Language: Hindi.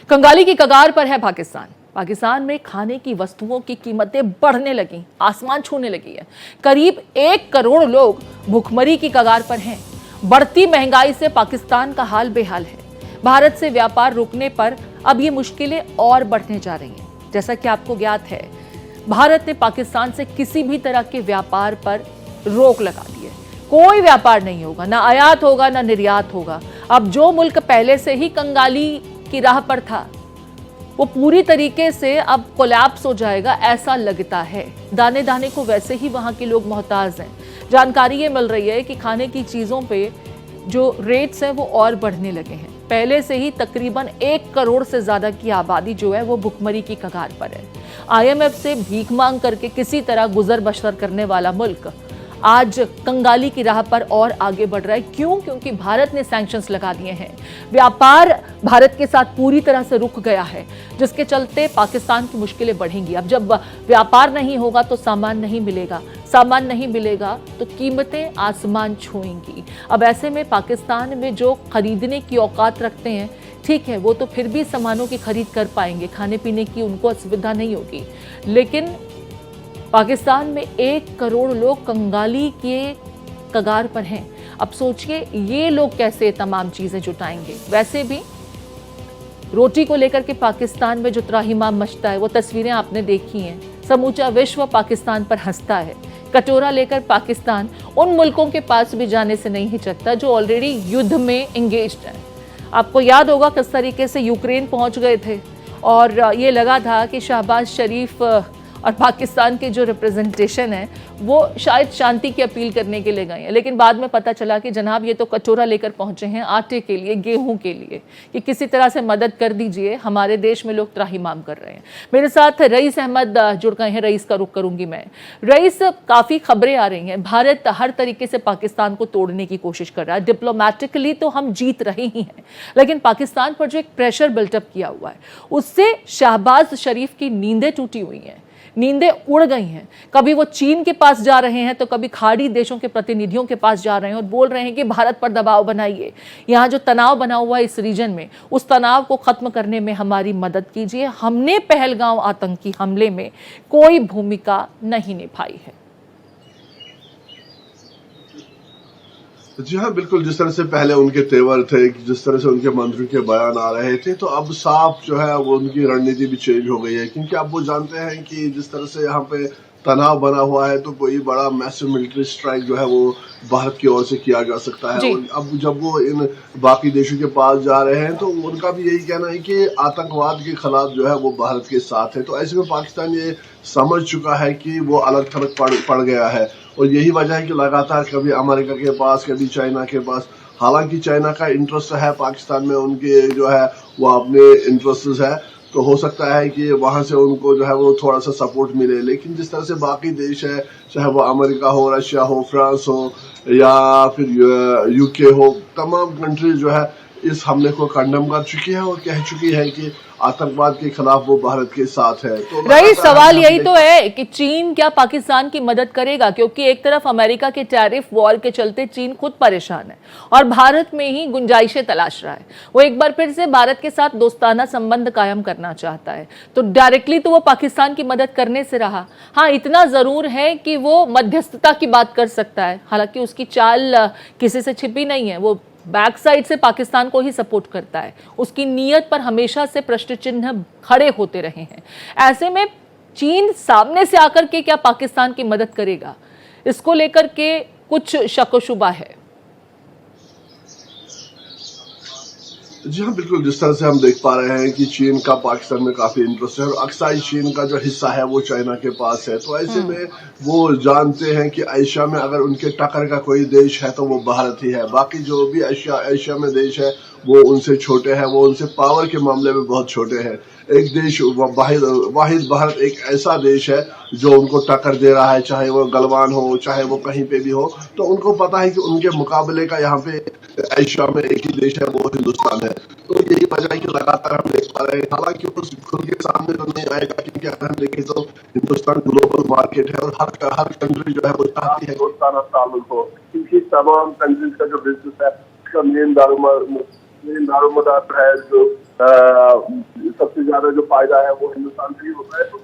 कंगाली की कगार पर है पाकिस्तान। पाकिस्तान में खाने की वस्तुओं की कीमतें बढ़ने लगी, आसमान छूने लगी है। करीब 1 करोड़ लोग भुखमरी की कगार पर हैं। बढ़ती महंगाई से पाकिस्तान का हाल बेहाल है। भारत से व्यापार रुकने पर अब ये मुश्किलें और बढ़ने जा रही हैं। जैसा कि आपको ज्ञात है, भारत ने पाकिस्तान से किसी भी तरह के व्यापार पर रोक लगा दी है। कोई व्यापार नहीं होगा, ना आयात होगा ना निर्यात होगा। अब जो मुल्क पहले से ही कंगाली की राह पर था, वो पूरी तरीके से अब कोलैप्स हो जाएगा, ऐसा लगता है। दाने दाने को वैसे ही वहां के लोग मोहताज हैं। जानकारी ये मिल रही है कि खाने की चीजों पे जो रेट्स हैं वो और बढ़ने लगे हैं। पहले से ही तकरीबन 1 करोड़ से ज्यादा की आबादी जो है वो भुखमरी की कगार पर है। IMF से भीख मांग करके किसी तरह गुजर बसर करने वाला मुल्क आज कंगाली की राह पर और आगे बढ़ रहा है। क्यों? क्योंकि भारत ने सैंक्शंस लगा दिए हैं। व्यापार भारत के साथ पूरी तरह से रुक गया है, जिसके चलते पाकिस्तान की मुश्किलें बढ़ेंगी। अब जब व्यापार नहीं होगा तो सामान नहीं मिलेगा, सामान नहीं मिलेगा तो कीमतें आसमान छुएंगी। अब ऐसे में पाकिस्तान में जो खरीदने की औकात रखते हैं, ठीक है, वो तो फिर भी सामानों की खरीद कर पाएंगे, खाने पीने की उनको असुविधा नहीं होगी। लेकिन पाकिस्तान में 1 करोड़ लोग कंगाली के कगार पर हैं। अब सोचिए ये लोग कैसे तमाम चीजें जुटाएंगे। वैसे भी रोटी को लेकर के पाकिस्तान में जो त्राहिमाम मचता है, वो तस्वीरें आपने देखी हैं। समूचा विश्व पाकिस्तान पर हंसता है। कटोरा लेकर पाकिस्तान उन मुल्कों के पास भी जाने से नहीं हिचकता जो ऑलरेडी युद्ध में एंगेज्ड है। आपको याद होगा किस तरीके से यूक्रेन पहुंच गए थे और ये लगा था कि शहबाज शरीफ और पाकिस्तान के जो रिप्रेजेंटेशन है वो शायद शांति की अपील करने के लिए गए हैं। लेकिन बाद में पता चला कि जनाब ये तो कटोरा लेकर पहुंचे हैं आटे के लिए, गेहूं के लिए, कि किसी तरह से मदद कर दीजिए, हमारे देश में लोग त्राहिमाम कर रहे हैं। मेरे साथ रईस अहमद जुड़ गए हैं। रईस का रुख करूंगी मैं। रईस, काफ़ी खबरें आ रही हैं, भारत हर तरीके से पाकिस्तान को तोड़ने की कोशिश कर रहा है। डिप्लोमेटिकली तो हम जीत रहे ही हैं, लेकिन पाकिस्तान पर जो एक प्रेशर बिल्टअप किया हुआ है, उससे शहबाज शरीफ की नींदें टूटी हुई हैं, नींदें उड़ गई हैं। कभी वो चीन के पास जा रहे हैं तो कभी खाड़ी देशों के प्रतिनिधियों के पास जा रहे हैं और बोल रहे हैं कि भारत पर दबाव बनाइए, यहाँ जो तनाव बना हुआ है इस रीजन में, उस तनाव को खत्म करने में हमारी मदद कीजिए। हमने पहलगांव आतंकी हमले में कोई भूमिका नहीं निभाई है। जी हाँ, बिल्कुल। जिस तरह से पहले उनके तेवर थे, जिस तरह से उनके मंत्रियों के बयान आ रहे थे, तो अब साफ जो है वो उनकी रणनीति भी चेंज हो गई है। क्योंकि अब वो जानते हैं कि जिस तरह से यहाँ पे तनाव बना हुआ है, तो कोई बड़ा मैसिव मिलिट्री स्ट्राइक जो है वो भारत की ओर से किया जा सकता है। और अब जब वो इन बाकी देशों के पास जा रहे हैं, तो उनका भी यही कहना है कि आतंकवाद के खिलाफ जो है वो भारत के साथ है। तो ऐसे में पाकिस्तान ये समझ चुका है कि वो अलग थलग पड़ गया है। और यही वजह है कि लगातार कभी अमेरिका के पास, कभी चाइना के पास, हालांकि चाइना का इंटरेस्ट है पाकिस्तान में, उनके जो है वो अपने इंटरेस्ट है, तो हो सकता है कि वहां से उनको जो है वो थोड़ा सा सपोर्ट मिले। लेकिन जिस तरह से बाकी देश है, चाहे वो अमेरिका हो, रशिया हो, फ्रांस हो या फिर UK हो, तमाम कंट्रीज जो है इस हमले को कंडम कर चुकी है और कह चुकी है कि आतंकवाद के खिलाफ वो भारत के साथ है। तो रईस, सवाल यही तो है कि चीन क्या पाकिस्तान की मदद करेगा? क्योंकि एक तरफ अमेरिका के टैरिफ वॉर के चलते चीन खुद परेशान है और भारत में ही गुंजाइशें तलाश रहा है। वो एक बार फिर से भारत के साथ दोस्ताना संबंध कायम करना चाहता है, तो डायरेक्टली तो वो पाकिस्तान की मदद करने से रहा। हाँ, इतना जरूर है कि वो मध्यस्थता की बात कर सकता है, हालांकि उसकी चाल किसी से छिपी नहीं है। वो बैक साइड से पाकिस्तान को ही सपोर्ट करता है। उसकी नीयत पर हमेशा से प्रश्न चिन्ह खड़े होते रहे हैं। ऐसे में चीन सामने से आकर के क्या पाकिस्तान की मदद करेगा, इसको लेकर के कुछ शक व शुबा है। जी हाँ, बिल्कुल। जिस तरह से हम देख पा रहे हैं कि चीन का पाकिस्तान में काफी इंटरेस्ट है और अक्साई चीन का जो हिस्सा है वो चाइना के पास है। तो ऐसे में वो जानते हैं कि एशिया में अगर उनके टक्कर का कोई देश है तो वो भारत ही है। बाकी जो भी एशिया में देश है वो उनसे छोटे हैं, वो उनसे पावर के मामले में बहुत छोटे हैं। एक देश वाहिद भारत एक ऐसा देश है जो उनको टक्कर दे रहा है, चाहे वो गलवान हो, चाहे वो कहीं पे भी हो। तो उनको पता है कि उनके मुकाबले का यहाँ पे एशिया में एक ही देश है, वो हिंदुस्तान है। तो यही वजह है कि लगातार हम देख पा रहे हैं। हालांकि उस खुद के सामने तो नहीं आएगा, क्योंकि अगर हम देखें तो हिंदुस्तान ग्लोबल मार्केट है और हर कंट्री जो है वो चाहती है दोस्ताना ताल्लुक हो, क्योंकि तमाम कंट्रीज का जो बिजनेस है उसका मेन में दारोमदार है, जो सबसे ज्यादा जो फायदा है वो हिंदुस्तान से ही होता है। तो